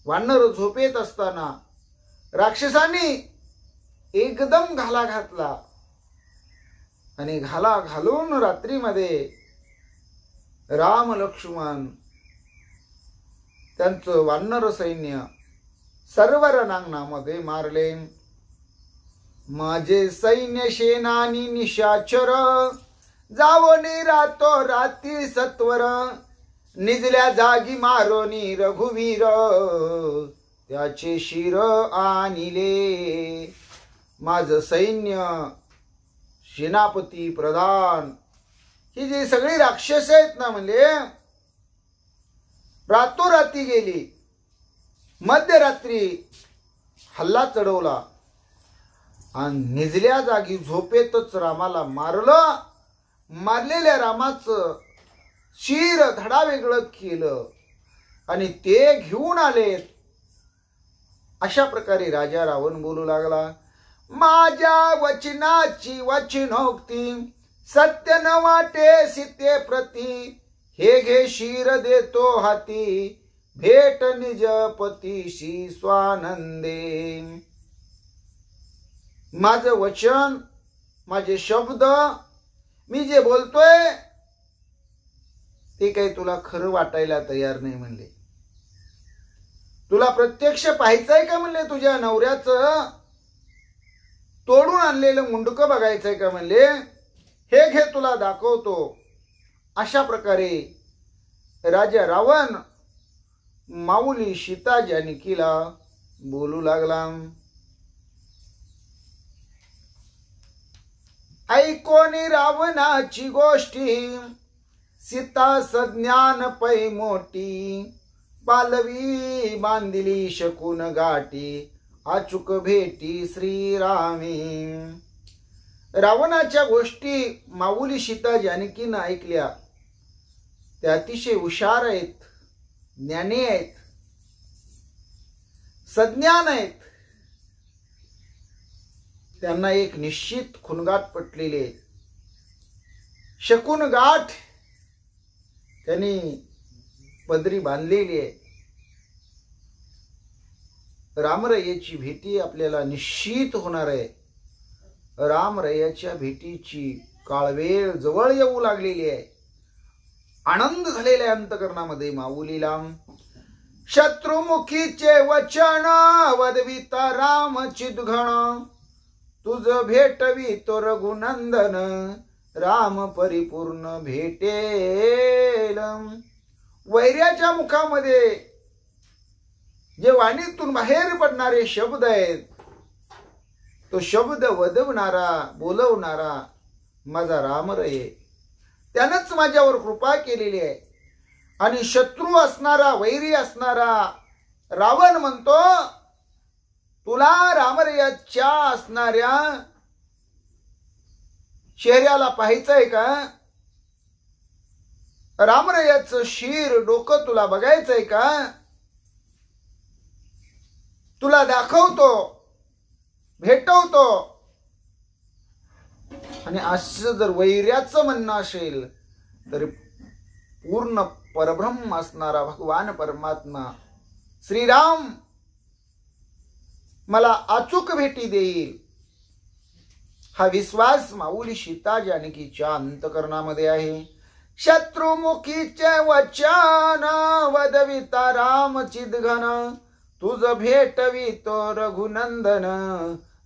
वानर झोपेत असताना राक्षसांनी एकदम घाला घातला आणि घाला घालून रात्रीमध्ये राम लक्ष्मण त्यांचं वानर सैन्य सर्व रणांगणामध्ये मारले. माझे सैन्य शेनानी निशाचर, जावोनी रातो राती सत्वर, निजल्या जागी मारोनी रघुवीर, त्याचे शिर आणिले. माझं सैन्य, सेनापती, प्रधान ही जी सगळी राक्षस आहेत ना म्हणजे रातोराती गेली. मध्यरात्री हल्ला चढवला आणि निजल्या जागी झोपेतच रामाला मारलं. मारलेल्या रामाचं शिर धडा वेगळं केलं आणि ते घेऊन आलेत. अशा प्रकारे राजा रावण बोलू लागला. माझ्या वचनाची वचनोक्ती, सत्य न वाटे सीते प्रती, हे घे शिर देतो हाती, भेट निज पतीशी स्वानंदे. माझं वचन, माझे शब्द, मी जे बोलतोय ते काही तुला खरं वाटायला तयार नाही म्हणले. तुला प्रत्यक्ष पाहायचंय का म्हणले? तुझ्या नवऱ्याचं तोडून आणलेलं मुंडकं बघायचंय का म्हणले? हे घे तुला दाखवतो. अशा प्रकारे राजा रावण माऊली सीता जानकीला बोलू लागला. ऐकोनी रावणाची गोष्टी, सीता सज्ञान पै मोठी, बालवी बांधिली शकून गाठी, अचूक भेटी श्रीरामी. रावणाच्या गोष्टी माऊली सीता जानकीनं ऐकल्या. त्या अतिशय हुशार आहेत, ज्ञानी आहेत, सज्ञान आहेत. त्यांना एक निश्चित खुणगाठ पटलेली आहे. शकून गाठ त्यांनी पदरी बांधलेली आहे. रामरयेची भेटी आपल्याला निश्चित होणार आहे. रामरयाच्या भेटीची काळवेळ जवळ येऊ लागलेली आहे. आनंद झालेल्या अंतकरणामध्ये माऊलीला. शत्रुमुखीचे वचन वदविता राम चिदघण, तुझ भेटवी तो रघुनंदन, राम परिपूर्ण भेटेल. वैर्याच्या मुखामध्ये जे वाणीतून बाहेर पडणारे शब्द आहेत, तो शब्द वदवणारा, बोलवणारा माझा रामरय, त्यानंच माझ्यावर कृपा केलेली आहे. आणि शत्रू असणारा, वैरी असणारा रावण म्हणतो, तुला रामरयाच्या असणाऱ्या चेहऱ्याला पाहायचंय का? रामरयाचं शिर, डोकं तुला बघायचंय का? तुला दाखवतो, भेटवतो. आणि असं जर वैर्याचं म्हणणं असेल तर पूर्ण परब्रह्म असणारा भगवान परमात्मा श्रीराम मला अचूक भेटी देईल, हा विश्वास माऊली सीता जानकीच्या अंतकरणामध्ये आहे. शत्रुमुखीचे वचन वदविता राम चिदघन, तुझ भेटवितो रघुनंदन,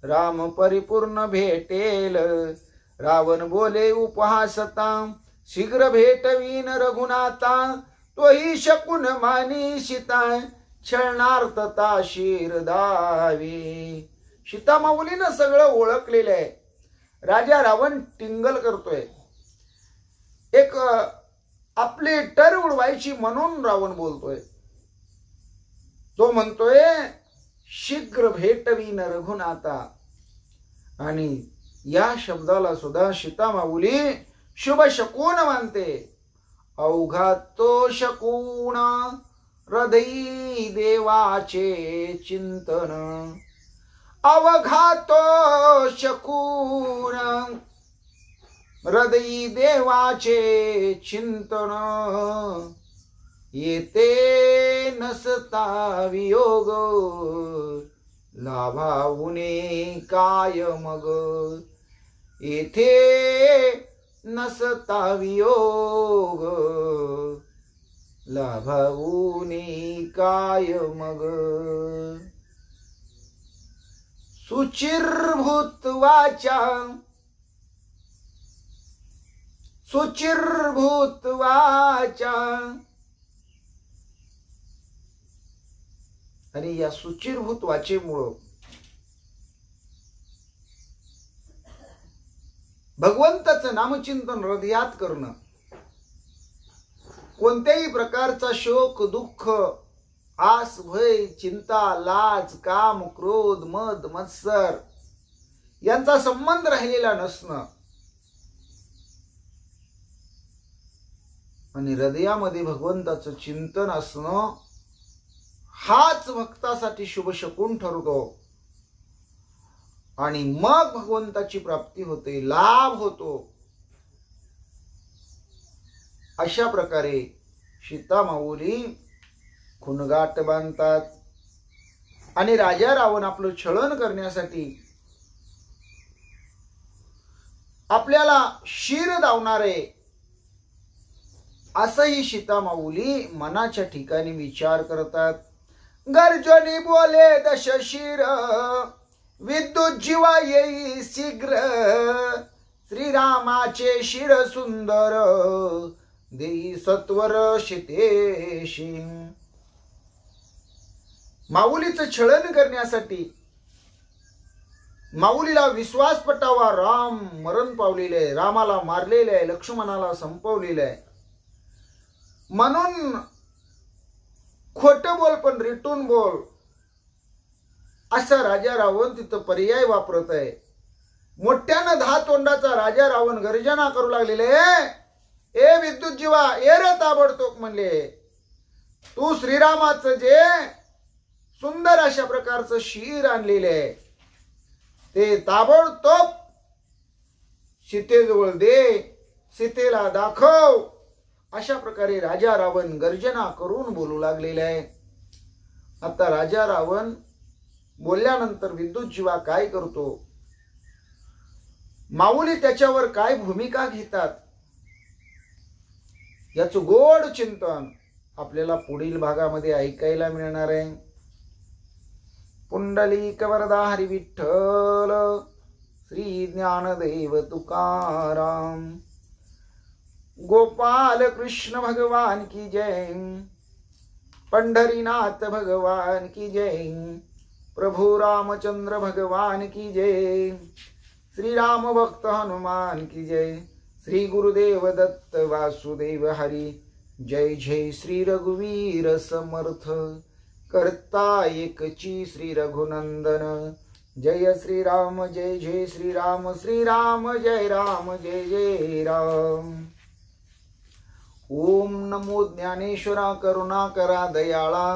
राम परिपूर्ण भेटेल. रावण बोले उपहासता, शीघ्र भेटवीन रघुनाथा, तोही शकून मानी सीता, छळणार्थता शिर दावी. सीता माऊलीनं सगळं ओळखलेलं आहे. राजा रावण टिंगल करतोय, एक आपली टर उडवायची म्हणून रावण बोलतोय. तो म्हणतोय शीघ्र भेटवीन रघुनाथा. आणि या शब्दाला सुद्धा सीता माऊली शुभ शकून मानते. अवघा तो शकून हृदयी देवाचे चिंतन, अवघा तो शकून हृदयी देवाचे चिंतन, येते नसता वियोग, लाभावुने काय मग. येथे नसता वियोग, लाभावुने काय मग. सुचिरभूत वाचा, सुचिरभूत वाचा. आणि या सुचिरभूत वाचेमुळं भगवंताचं नामचिंतन हृदयात करणं, कोणत्याही प्रकारचा शोक दुःख आस भय चिंता लाज काम क्रोध मद मत्सर यांचा संबंध राहिलेला नसणं आणि हृदयामध्ये भगवंताचं चिंतन असणं, हाच भक्तासाठी शुभ शकून ठरतो. आणि मग भगवंताची प्राप्ती होते, लाभ होतो. अशा प्रकारे सीता माऊली खुणगाट बांधतात. आणि राजा रावण आपलं छळन करण्यासाठी आपल्याला शिर दावणारे असंही सीता माऊली मनाच्या ठिकाणी विचार करतात. गर्जनी बोले दश शिर, विद्युत जीवा येई शीघ्र, श्रीरामाचे शिर सुंदर, देई सत्वर शितेशी. माऊलीचं छळन करण्यासाठी माऊलीला विश्वास पटावा, राम मरण पावलेले आहे, रामाला मारलेले आहे, लक्ष्मणाला संपवलेले आहे, म्हणून खोटं बोल पण रिटून बोल असा राजा रावण तिथं पर्याय वापरत आहे. मोठ्यानं 10 तोंडाचा राजा रावण गर्जना करू लागलेले, ए विद्युत जीवा ए रे ताबडतोब म्हणले, तू श्रीरामाचं जे सुंदर अशा प्रकारचं शिर आणलेले आहे ते ताबडतोब सीतेजवळ दे, सीतेला दाखव. अशा प्रकारे राजा रावण गर्जना करून बोलू लागलेले आहे. आता राजा रावण बोलल्यानंतर विद्युत जीवा काय करतो, माऊली त्याच्यावर काय भूमिका घेतात, याचं गोड चिंतन आपल्याला पुढील भागामध्ये ऐकायला मिळणार आहे. पुंडलिक वरदा हरी विठ्ठल, श्री ज्ञानदेव तुकाराम, गोपाल कृष्ण भगवान की जय, पंढरीनाथ भगवान की जय, प्रभु रामचंद्र भगवान की जय, श्री राम भक्त हनुमान की जय, श्री गुरुदेव दत्त वासुदेव हरी जय. जय श्री रघुवीर समर्थ, करता एकची श्री रघुनंदन. जय श्री राम जय जय श्री राम, श्री राम जय राम जय जय राम. ओम नमो ज्ञानेश्वरा करुणा करा दयाळा,